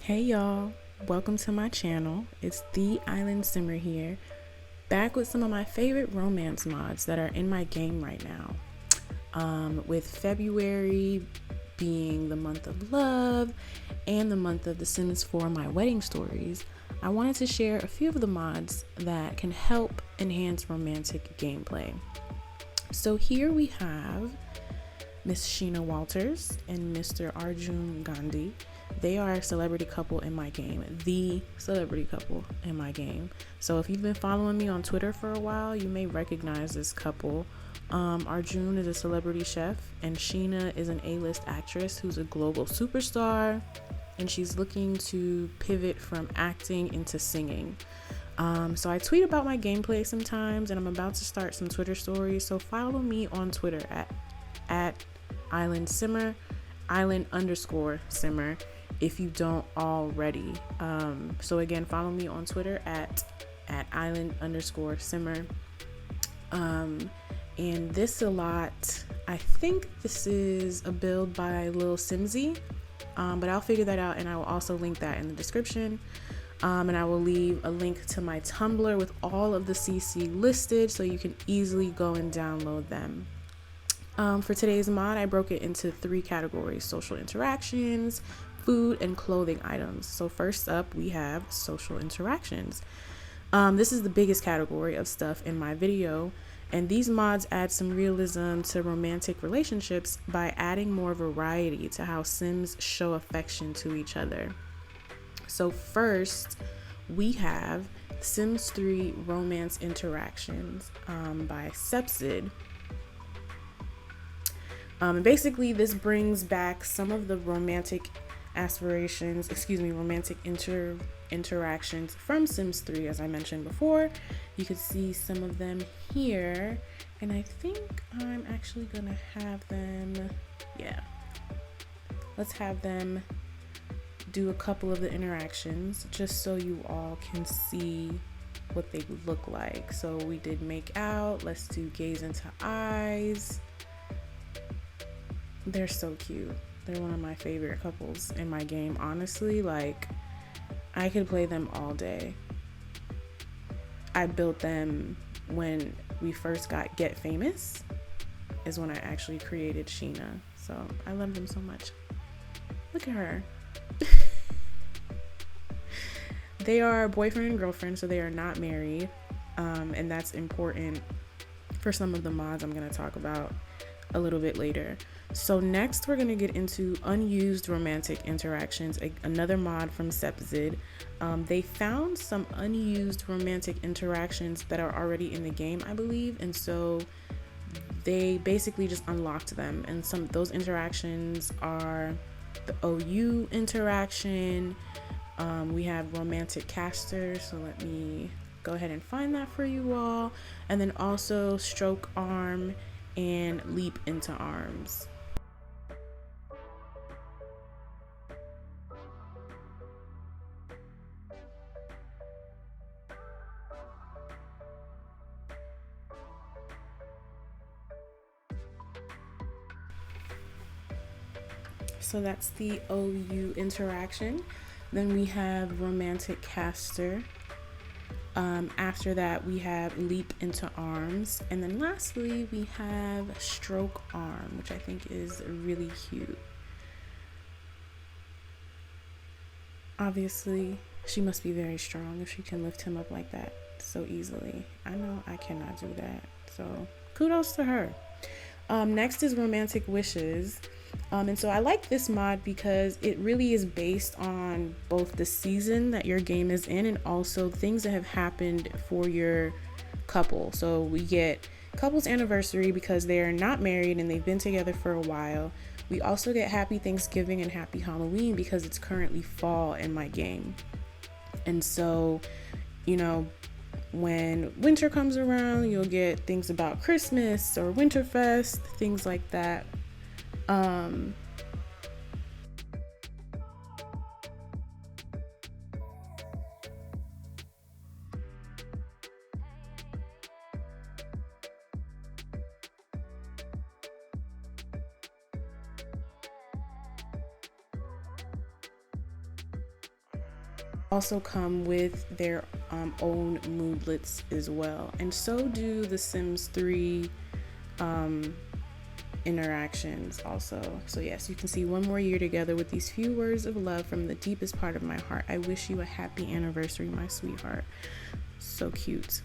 Hey y'all, welcome to my channel. It's TheeIslandSimmer here, back with some of my favorite romance mods that are in my game right now. With February being the month of love and the month of The Sims 4 My Wedding Stories, I wanted to share a few of the mods that can help enhance romantic gameplay. So here we have Miss Sheena Walters and Mr. Arjun Gandhi. They are a celebrity couple in my game, the celebrity couple in my game. So if you've been following me on Twitter for a while, you may recognize this couple. Arjun is a celebrity chef, and Sheena is an A-list actress who's a global superstar, and she's looking to pivot from acting into singing. So I tweet about my gameplay sometimes, and I'm about to start some Twitter stories. So follow me on Twitter at IslandSimmer, Island_simmer, if you don't already. So again, follow me on Twitter at Island_simmer. And this a lot, I think this is a build by LilSimsie, but I'll figure that out, and I will also link that in the description. And I will leave a link to my Tumblr with all of the CC listed so you can easily go and download them. For today's mod, I broke it into 3 categories: social interactions, food, and clothing items. So first up, we have social interactions. This is the biggest category of stuff in my video, and these mods add some realism to romantic relationships by adding more variety to how Sims show affection to each other. So first, we have Sims 3 Romance Interactions by Sepsid. Basically, this brings back some of the romantic interactions from Sims 3, as I mentioned before. You could see some of them here, and I think I'm actually gonna have them, let's have them do a couple of the interactions just so you all can see what they look like. So we did make out, let's do gaze into eyes. They're so cute. They're one of my favorite couples in my game, honestly. Like, I could play them all day. I built them when we first got Get Famous, is when I actually created Sheena. So I love them so much. Look at her. They are boyfriend and girlfriend, so they are not married. And that's important for some of the mods I'm going to talk about a little bit later. So next we're going to get into unused romantic interactions, another mod from Sepsid. They found some unused romantic interactions that are already in the game, I believe, and so they basically just unlocked them. And some of those interactions are the OU interaction. We have romantic caster, so let me go ahead and find that for you all. And then also stroke arm and leap into arms. So that's the OU interaction. Then we have romantic caster. After that, we have leap into arms. And then lastly, we have stroke arm, which I think is really cute. Obviously, she must be very strong if she can lift him up like that so easily. I know I cannot do that. So kudos to her. Next is romantic wishes. And so I like this mod because it really is based on both the season that your game is in and also things that have happened for your couple. So we get couple's anniversary because they are not married and they've been together for a while. We also get happy Thanksgiving and happy Halloween because it's currently fall in my game. And so, you know, when winter comes around, you'll get things about Christmas or Winterfest, things like that. also come with their own moodlets as well, and so do the Sims 3 interactions also. So yes, you can see one more year together with these few words of love from the deepest part of my heart. I wish you a happy anniversary, my sweetheart. So cute.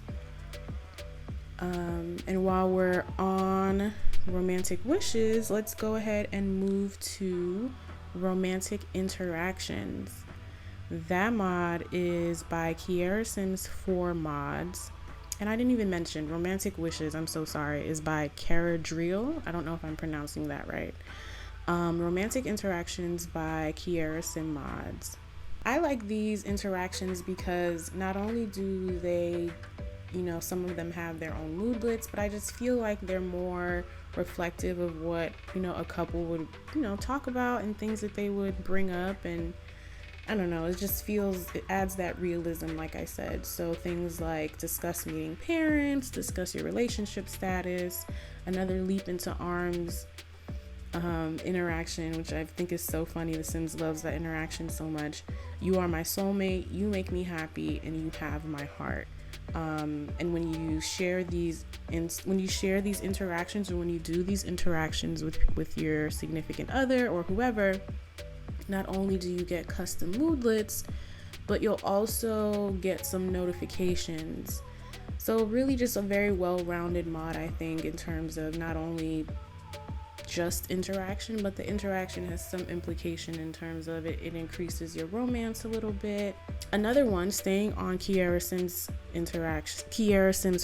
And while we're on romantic wishes, let's go ahead and move to romantic interactions. That mod is by Kiera Sims 4 Mods. And I didn't even mention romantic wishes, I'm so sorry, is by Cara Drill. I don't know if I'm pronouncing that right. Romantic interactions by Kiera Sim Mods. I like these interactions because not only do they, some of them have their own moodlets, but I just feel like they're more reflective of what, a couple would, talk about and things that they would bring up. And I don't know, it adds that realism, like I said. So things like discuss meeting parents, discuss your relationship status, another leap into arms interaction, which I think is so funny. The Sims loves that interaction so much. You are my soulmate, you make me happy, and you have my heart. And when you share these interactions, or when you do these interactions with your significant other or whoever, not only do you get custom moodlets, but you'll also get some notifications. So really just a very well-rounded mod, I think, in terms of not only just interaction, but the interaction has some implication in terms of it increases your romance a little bit. Another one, staying on Kiera Sims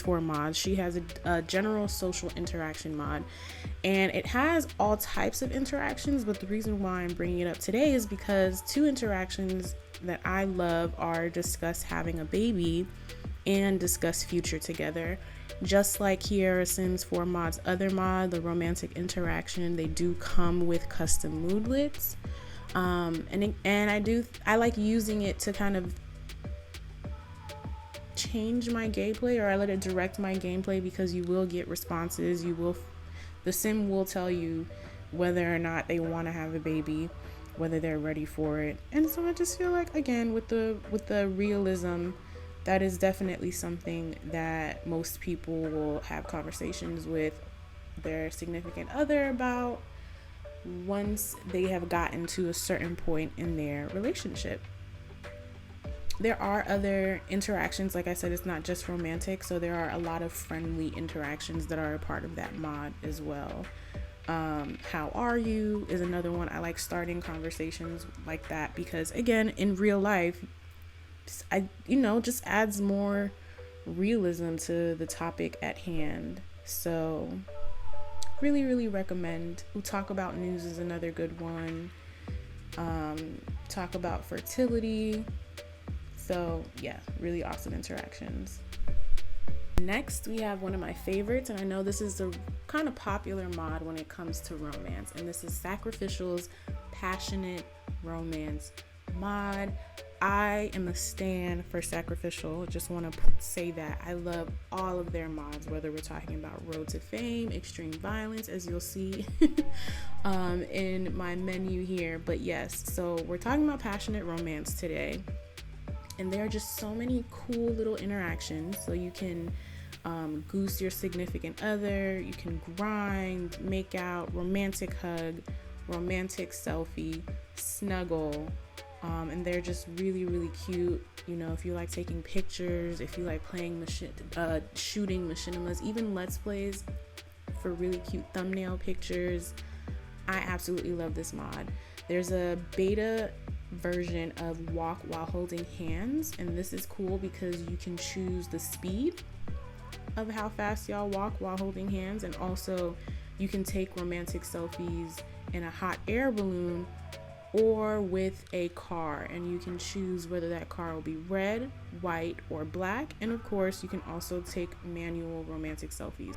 4 mods, she has a general social interaction mod, and it has all types of interactions, but the reason why I'm bringing it up today is because two interactions that I love are discuss having a baby and discuss future together. Just like Kiera Sims 4 Mod's other mod, the romantic interaction, they do come with custom moodlets. And I like using it to kind of change my gameplay, or I let it direct my gameplay, because you will get responses. The sim will tell you whether or not they want to have a baby, whether they're ready for it. And so I just feel like, again, with the realism, that is definitely something that most people will have conversations with their significant other about once they have gotten to a certain point in their relationship. There are other interactions, like I said, it's not just romantic, so there are a lot of friendly interactions that are a part of that mod as well. How are you is another one. I like starting conversations like that because, again, in real life, just adds more realism to the topic at hand. So really, really recommend. We'll talk about news is another good one. Talk about fertility. So yeah, really awesome interactions. Next, we have one of my favorites, and I know this is a kind of popular mod when it comes to romance, and this is Sacrificial's Passionate Romance mod. I am a stan for Sacrificial. Just want to say that I love all of their mods, whether we're talking about Road to Fame, Extreme Violence, as you'll see in my menu here. But yes, so we're talking about Passionate Romance today, and there are just so many cool little interactions. So you can goose your significant other, you can grind, make out, romantic hug, romantic selfie, snuggle. And they're just really, really cute. If you like taking pictures, if you like playing shooting machinimas, even Let's Plays for really cute thumbnail pictures, I absolutely love this mod. There's a beta version of Walk While Holding Hands, and this is cool because you can choose the speed of how fast y'all walk while holding hands, and also you can take romantic selfies in a hot air balloon or with a car, and you can choose whether that car will be red, white, or black. And of course, you can also take manual romantic selfies.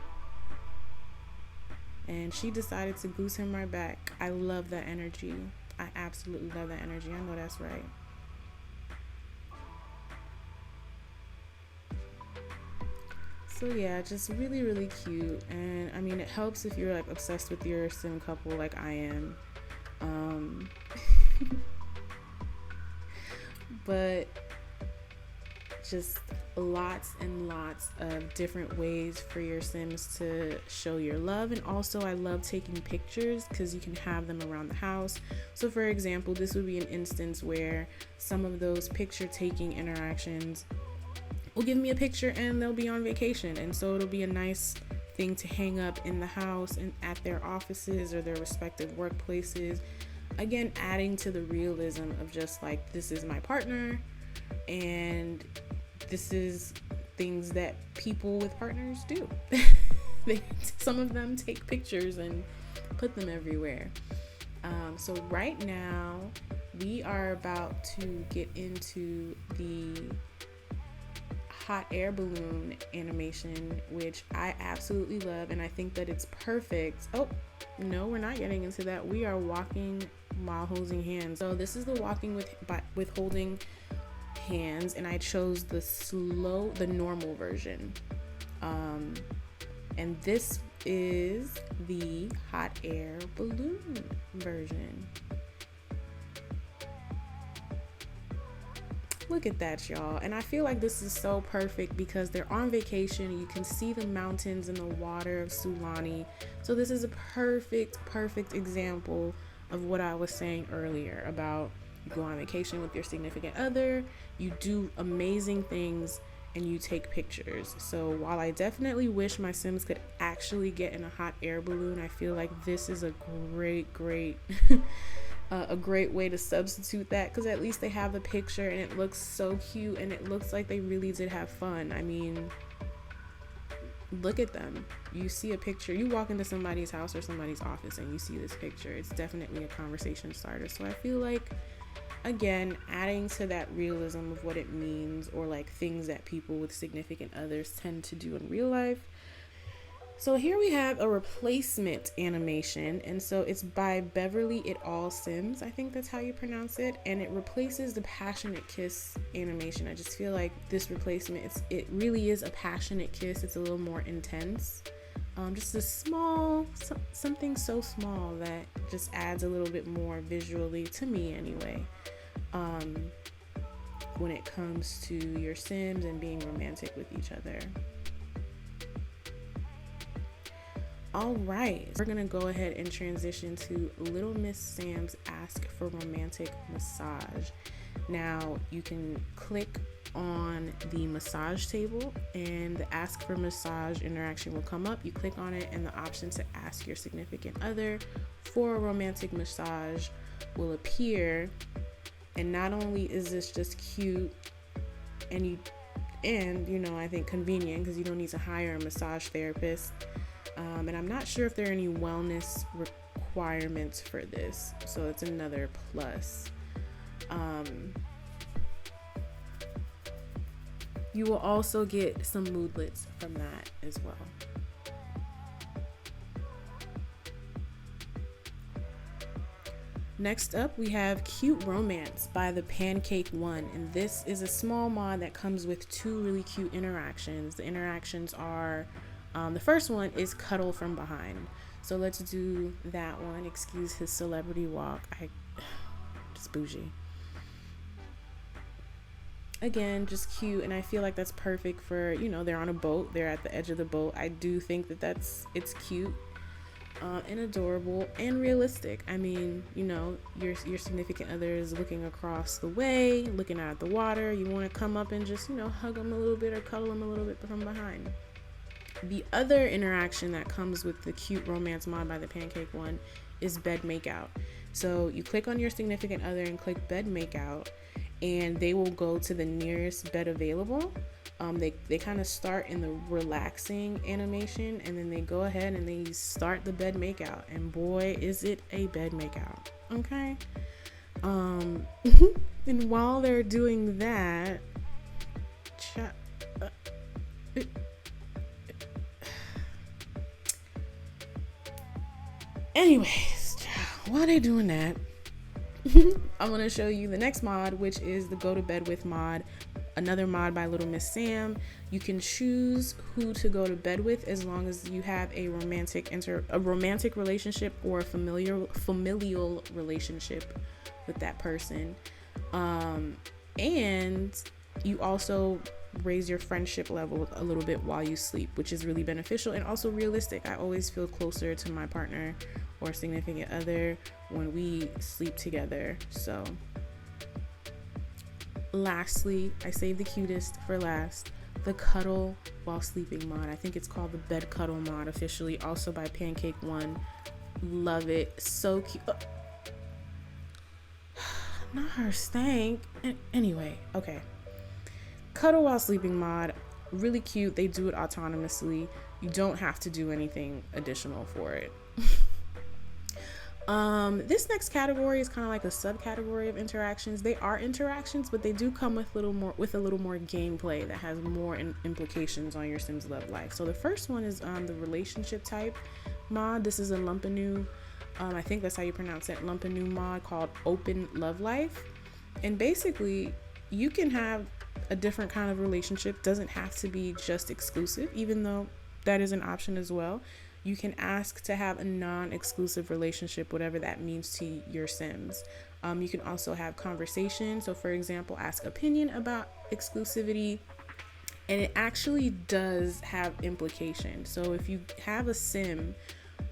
And she decided to goose him right back. I love that energy. I absolutely love that energy. I know that's right. So yeah, just really, really cute. And I mean, it helps if you're like obsessed with your sim couple like I am. But just lots and lots of different ways for your Sims to show your love. And also I love taking pictures because you can have them around the house. So for example, this would be an instance where some of those picture taking interactions will give me a picture and they'll be on vacation, and so it'll be a nice thing to hang up in the house and at their offices or their respective workplaces. Again, adding to the realism of just like, this is my partner and this is things that people with partners do. Some of them take pictures and put them everywhere. So right now we are about to get into the hot air balloon animation, which I absolutely love, and I think that it's perfect. Oh no, we're not getting into that. We are walking while holding hands. So this is the walking with holding hands, and I chose the normal version, and this is the hot air balloon version. Look at that, y'all. And I feel like this is so perfect because they're on vacation. You can see the mountains and the water of Sulani. So this is a perfect example of what I was saying earlier about you go on vacation with your significant other, you do amazing things, and you take pictures. So while I definitely wish my Sims could actually get in a hot air balloon, I feel like this is a great a great way to substitute that, because at least they have the picture and it looks so cute and it looks like they really did have fun. I mean, look at them. You see a picture, you walk into somebody's house or somebody's office and you see this picture, it's definitely a conversation starter. So I feel like, again, adding to that realism of what it means, or like things that people with significant others tend to do in real life. So here we have a replacement animation, and so it's by Beverly et al. Sims, I think that's how you pronounce it, and it replaces the passionate kiss animation. I just feel like this replacement, it really is a passionate kiss. It's a little more intense. Just a something so small that just adds a little bit more visually, to me anyway, when it comes to your Sims and being romantic with each other. All right, we're gonna go ahead and transition to Little Miss Sam's Ask for Romantic Massage. Now you can click on the massage table and the Ask for Massage interaction will come up. You click on it and the option to ask your significant other for a romantic massage will appear. And not only is this just cute and you know, I think convenient, because you don't need to hire a massage therapist. And I'm not sure if there are any wellness requirements for this, so it's another plus. You will also get some moodlets from that as well. Next up, we have Cute Romance by the Pancake One, and this is a small mod that comes with two really cute interactions. The interactions are, the first one is Cuddle from Behind. So let's do that one. Excuse his celebrity walk. Just bougie. Again, just cute, and I feel like that's perfect for, you know, they're on a boat, they're at the edge of the boat. I do think that it's cute and adorable and realistic. I mean, you know, your significant other is looking across the way, looking out at the water. You want to come up and just, you know, hug them a little bit or cuddle them a little bit from behind. The other interaction that comes with the Cute Romance mod by the Pancake One is Bed Makeout. So you click on your significant other and click Bed Makeout, and they will go to the nearest bed available. They kind of start in the relaxing animation, and then they go ahead and they start the bed makeout, and boy, is it a bed makeout. Okay. And while they're doing that, anyways, while they're doing that, I'm going to show you the next mod, which is the Go to Bed With mod, another mod by Little Miss Sam. You can choose who to go to bed with as long as you have a romantic relationship or a familial relationship with that person. And you also raise your friendship level a little bit while you sleep, which is really beneficial and also realistic. I always feel closer to my partner or significant other when we sleep together. So lastly, I saved the cutest for last, the cuddle while sleeping mod. I think it's called the bed cuddle mod officially, also by Pancake One. Love it. So cute. Not her stank. Anyway, okay. Cuddle while sleeping mod, really cute. They do it autonomously. You don't have to do anything additional for it. This next category is kind of like a subcategory of interactions. They are interactions, but they do come with a little more gameplay that has more implications on your Sims love life. So the first one is the relationship type mod. This is a Lumpanu, I think that's how you pronounce it, Lumpanu mod called Open Love Life. And basically, you can have a different kind of relationship. Doesn't have to be just exclusive, even though that is an option as well. You can ask to have a non-exclusive relationship, whatever that means to your Sims. You can also have conversation. So for example, ask opinion about exclusivity, and it actually does have implications. So if you have a Sim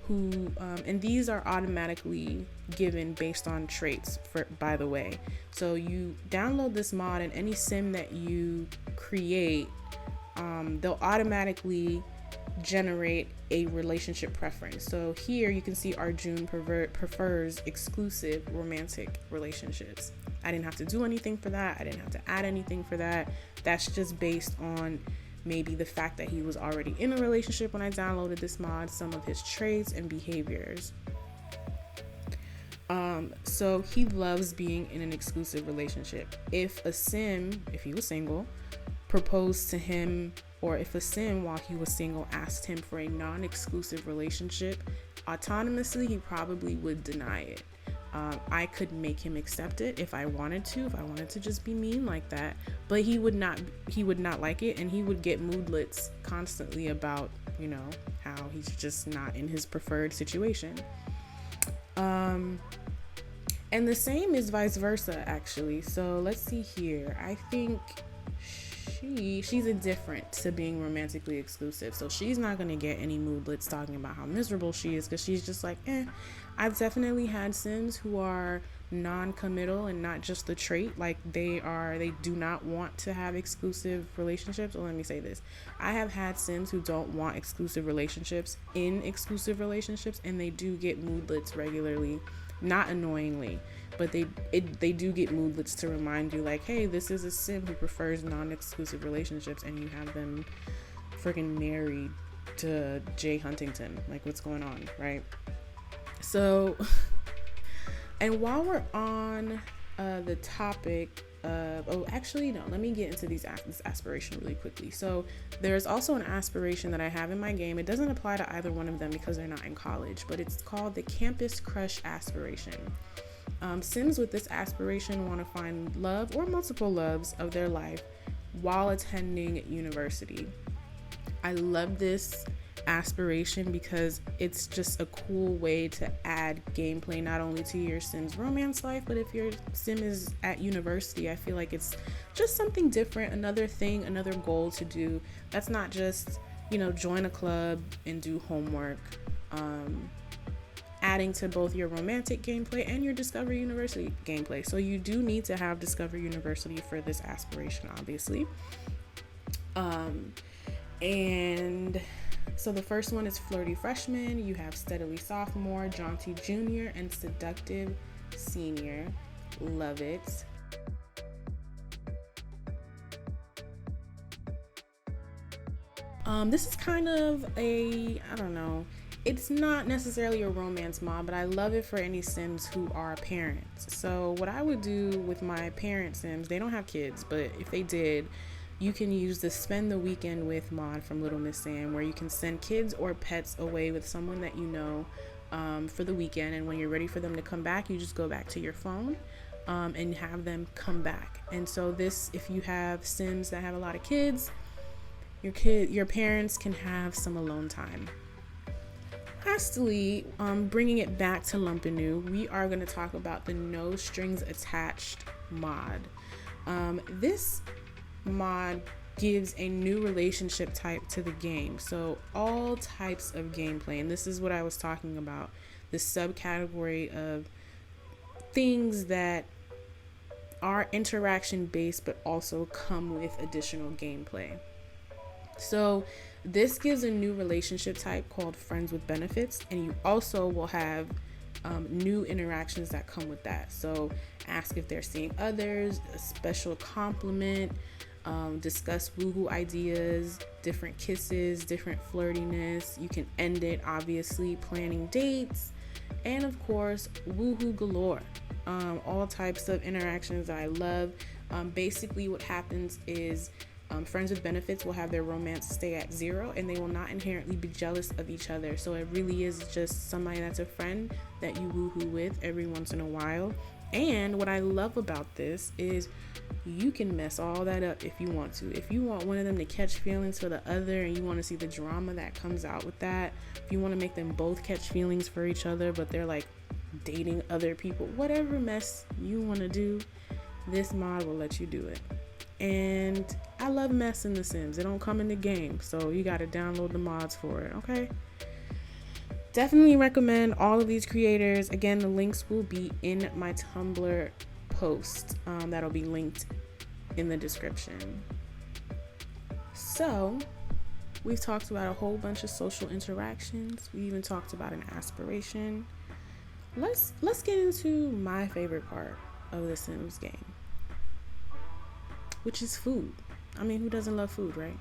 who, and these are automatically given based on traits, by the way. So you download this mod, and any Sim that you create, they'll automatically generate a relationship preference. So here you can see Arjun prefers exclusive romantic relationships. I didn't have to do anything for that. I didn't have to add anything for that. That's just based on maybe the fact that he was already in a relationship when I downloaded this mod, some of his traits and behaviors. So he loves being in an exclusive relationship. If a Sim, if he was single, proposed to him, or if a Sim while he was single asked him for a non-exclusive relationship, autonomously he probably would deny it. I could make him accept it if I wanted to just be mean like that, but he would not like it, and he would get moodlets constantly about, you know, how he's just not in his preferred situation. And the same is vice versa, actually. So let's see here. I think she's indifferent to being romantically exclusive, so she's not going to get any moodlets talking about how miserable she is, because she's just like, I've definitely had Sims who are non-committal, and not just the trait, like they do not want to have exclusive relationships. Or let me say this, I have had Sims who don't want exclusive relationships in exclusive relationships, and they do get moodlets regularly, not annoyingly, but they do get moodlets to remind you, like, hey, this is a Sim who prefers non-exclusive relationships, and you have them freaking married to Jay Huntington. Like, what's going on, right? So, and while we're on the topic of, let me get into this aspiration really quickly. So there's also an aspiration that I have in my game. It doesn't apply to either one of them because they're not in college, but it's called the Campus Crush aspiration. Sims with this aspiration want to find love or multiple loves of their life while attending university. I love this aspiration because it's just a cool way to add gameplay not only to your Sim's romance life, but if your Sim is at university, I feel like it's just something different, another thing, another goal to do. That's not just, join a club and do homework. Adding to both your romantic gameplay and your Discover University gameplay. So you do need to have Discover University for this aspiration, obviously. And so the first one is Flirty Freshman. You have Steadily Sophomore, Jaunty Junior, and Seductive Senior. Love it. This is kind of it's not necessarily a romance mod, but I love it for any Sims who are parents. So what I would do with my parent Sims, they don't have kids, but if they did, you can use the Spend the Weekend With mod from Little Miss Sam, where you can send kids or pets away with someone that you know for the weekend, and when you're ready for them to come back, you just go back to your phone and have them come back. And so this, if you have Sims that have a lot of kids, your parents can have some alone time. Lastly, bringing it back to Lumpanu, we are going to talk about the No Strings Attached mod. This mod gives a new relationship type to the game. So all types of gameplay, and this is what I was talking about, the subcategory of things that are interaction based but also come with additional gameplay. So this gives a new relationship type called friends with benefits, and you also will have new interactions that come with that. So ask if they're seeing others, a special compliment, discuss woohoo ideas, different kisses, different flirtiness. You can end it, obviously, planning dates, and of course, woohoo galore. All types of interactions I love. Basically, what happens is friends with benefits will have their romance stay at 0, and they will not inherently be jealous of each other. So it really is just somebody that's a friend that you woohoo with every once in a while. And what I love about this is you can mess all that up if you want to. If you want one of them to catch feelings for the other and you want to see the drama that comes out with that, if you want to make them both catch feelings for each other but they're like dating other people, whatever mess you want to do, this mod will let you do it. And I love mess in The Sims. It don't come in the game, so you got to download the mods for it, okay? Definitely recommend all of these creators. Again, the links will be in my Tumblr post. That'll be linked in the description. So we've talked about a whole bunch of social interactions. We even talked about an aspiration. Let's get into my favorite part of the Sims game, which is food. I mean, who doesn't love food, right?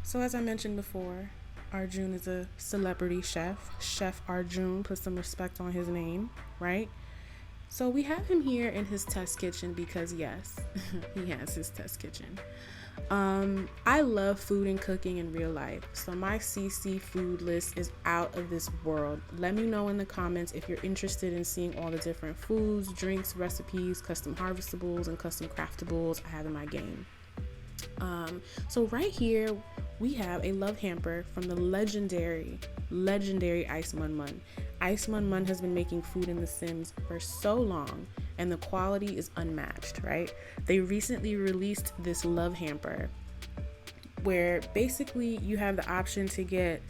So as I mentioned before, Arjun is a celebrity chef. Chef Arjun, put some respect on his name, right? So we have him here in his test kitchen because yes, he has his test kitchen. I love food and cooking in real life. So my CC food list is out of this world. Let me know in the comments if you're interested in seeing all the different foods, drinks, recipes, custom harvestables, and custom craftables I have in my game. So right here we have a love hamper from the legendary Ice Mun Mun. Ice Mun Mun has been making food in The Sims for so long, and the quality is unmatched, right? They recently released this love hamper where basically you have the option to get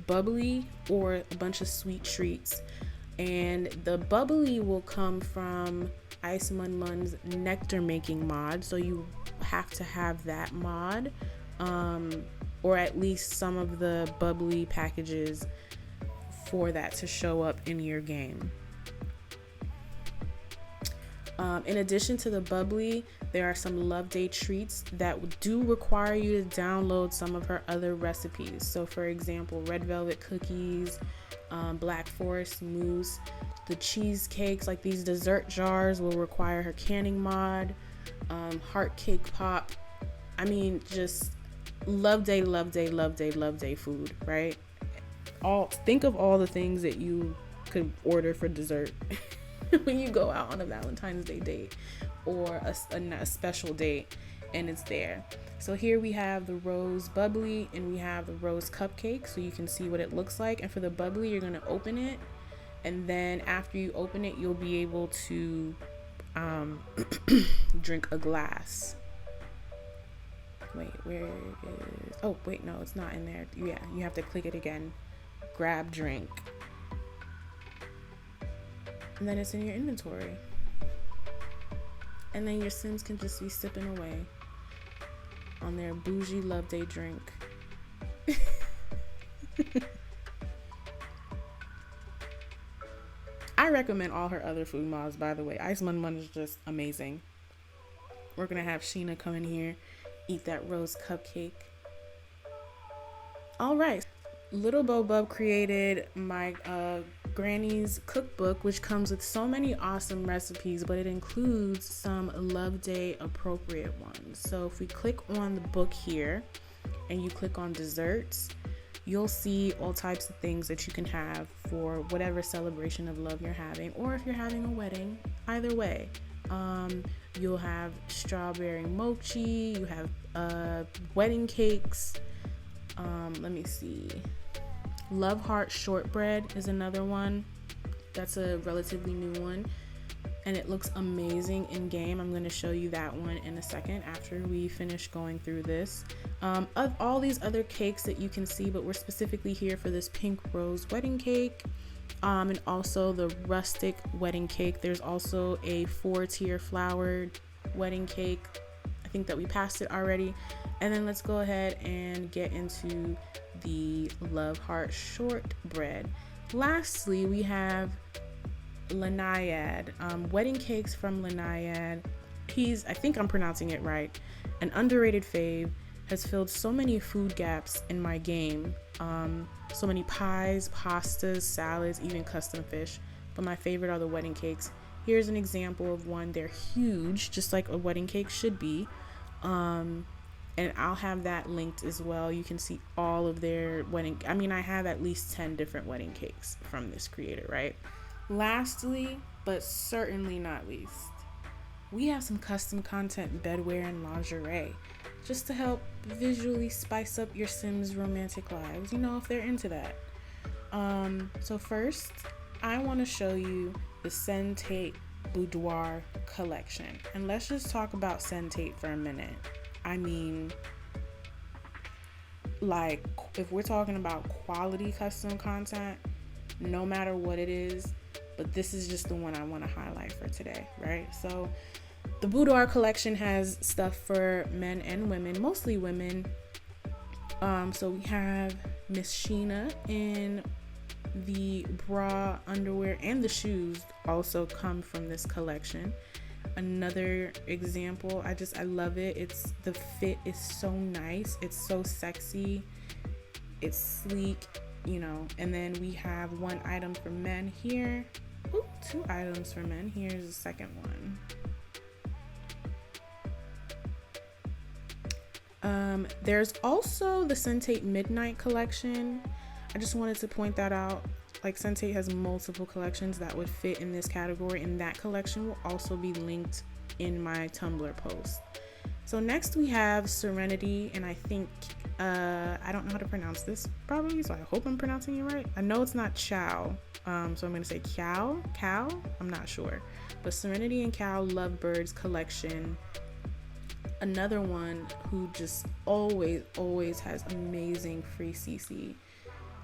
bubbly or a bunch of sweet treats, and the bubbly will come from Ice Mun Mun's nectar making mod, so you have to have that mod, or at least some of the bubbly packages for that to show up in your game. In addition to the bubbly, there are some Love Day treats that do require you to download some of her other recipes. So for example, red velvet cookies, black forest mousse, the cheesecakes, like these dessert jars will require her canning mod, heart cake pop. I mean, just Love Day food, right? Think of all the things that you could order for dessert when you go out on a Valentine's Day date or a special date, and it's there. So here we have the rose bubbly and we have the rose cupcake, so you can see what it looks like. And for the bubbly, you're going to open it, and then after you open it, you'll be able to drink a glass. Wait, where is... Oh, wait, no, it's not in there. Yeah, you have to click it again. Grab drink. And then it's in your inventory. And then your Sims can just be sipping away on their bougie Love Day drink. I recommend all her other food mods, by the way. Ice Mun Mun is just amazing. We're gonna have Sheena come in here, eat that rose cupcake. All right. Little Bobub created my Granny's cookbook, which comes with so many awesome recipes, but it includes some Love Day appropriate ones. So if we click on the book here and you click on desserts, you'll see all types of things that you can have for whatever celebration of love you're having, or if you're having a wedding, either way. You'll have strawberry mochi, you have wedding cakes. Let me see. Love Heart shortbread is another one. That's a relatively new one. and it looks amazing in game. I'm going to show you that one in a second after we finish going through this. Of all these other cakes that you can see, but we're specifically here for this pink rose wedding cake, and also the rustic wedding cake. There's also a 4-tier flowered wedding cake. I think that we passed it already. And then let's go ahead and get into the love heart shortbread. Lastly, we have Lanyad, wedding cakes from Lanyad. He's, I think I'm pronouncing it right, an underrated fave, has filled so many food gaps in my game. So many pies, pastas, salads, even custom fish. But my favorite are the wedding cakes. Here's an example of one. They're huge, just like a wedding cake should be. And I'll have that linked as well. You can see all of their wedding. I mean, I have at least 10 different wedding cakes from this creator, right? Lastly, but certainly not least, we have some custom content bedwear and lingerie, just to help visually spice up your Sims romantic lives, you know, if they're into that. So first, I want to show you the Sentate Boudoir collection. And let's just talk about Sentate for a minute. I mean, like, if we're talking about quality custom content, no matter what it is, but this is just the one I want to highlight for today, right? So the Boudoir collection has stuff for men and women, mostly women. So we have Miss Sheena in the bra, underwear, and the shoes also come from this collection. Another example, I love it. It's the fit is so nice. It's so sexy. It's sleek, you know. And then we have one item for men here. Ooh, 2 items for men. Here's the second one. There's also the Sentate Midnight collection. I just wanted to point that out. Like, Sentate has multiple collections that would fit in this category, and that collection will also be linked in my Tumblr post. So next we have Serenity, and I think I don't know how to pronounce this probably, so I hope I'm pronouncing it right. I know it's not Chow, so I'm gonna say Cow. I'm not sure, but Serenity and Cow Lovebirds collection. Another one who just always has amazing free CC.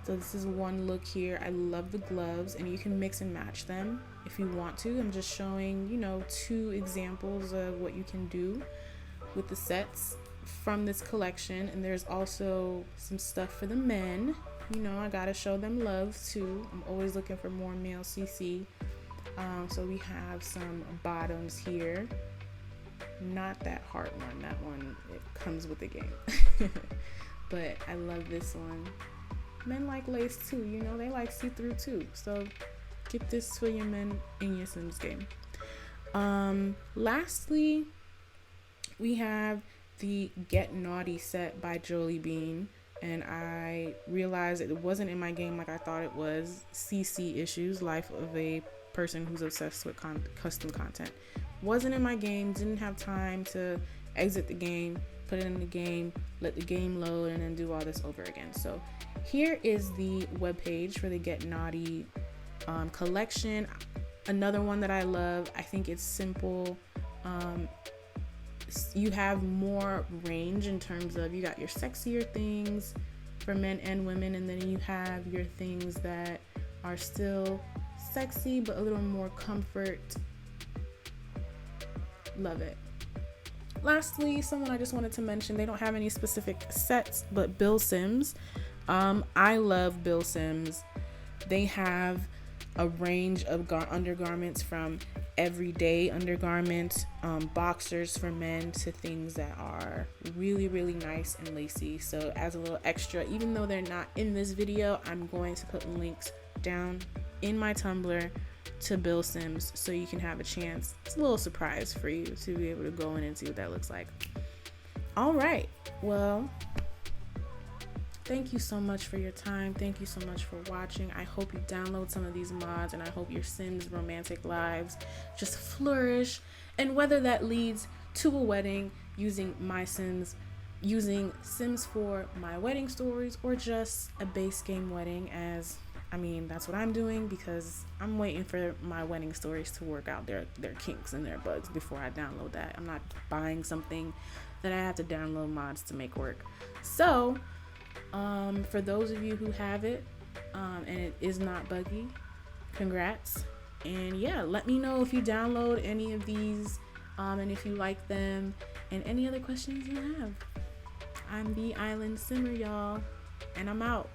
So this is one look here. I love the gloves, and you can mix and match them if you want to. I'm just showing, you know, 2 examples of what you can do with the sets from this collection. And there's also some stuff for the men. You know, I gotta show them love too. I'm always looking for more male CC. So we have some bottoms here. Not that heart one. That one, it comes with the game. But I love this one. Men like lace too, you know, they like see-through too. So get this for your men in your Sims game. Lastly, we have the Get Naughty set by Jolie Bean. And I realized it wasn't in my game like I thought it was. CC issues, life of a person who's obsessed with custom content. Wasn't in my game, didn't have time to exit the game, put it in the game, let the game load, and then do all this over again. So here is the webpage for the Get Naughty collection. Another one that I love. I think it's simple. You have more range in terms of, you got your sexier things for men and women, and then you have your things that are still sexy but a little more comfort. Love it. Lastly, someone I just wanted to mention, they don't have any specific sets, but LilSimsie. I love LilSimsie. They have a range of undergarments, from everyday undergarments, boxers for men, to things that are really nice and lacy. So as a little extra, even though they're not in this video, I'm going to put links down in my Tumblr to LilSimsie so you can have a chance. It's a little surprise for you to be able to go in and see what that looks like. All right, well, thank you so much for your time. Thank you so much for watching. I hope you download some of these mods, and I hope your Sims romantic lives just flourish. And whether that leads to a wedding using my Sims, using Sims for my wedding stories, or just a base game wedding, as I mean, that's what I'm doing because I'm waiting for my wedding stories to work out their kinks and their bugs before I download that. I'm not buying something that I have to download mods to make work. So, for those of you who have it, and it is not buggy, congrats. And yeah, let me know if you download any of these, and if you like them, and any other questions you have. I'm TheeIslandSimmer, y'all, and I'm out.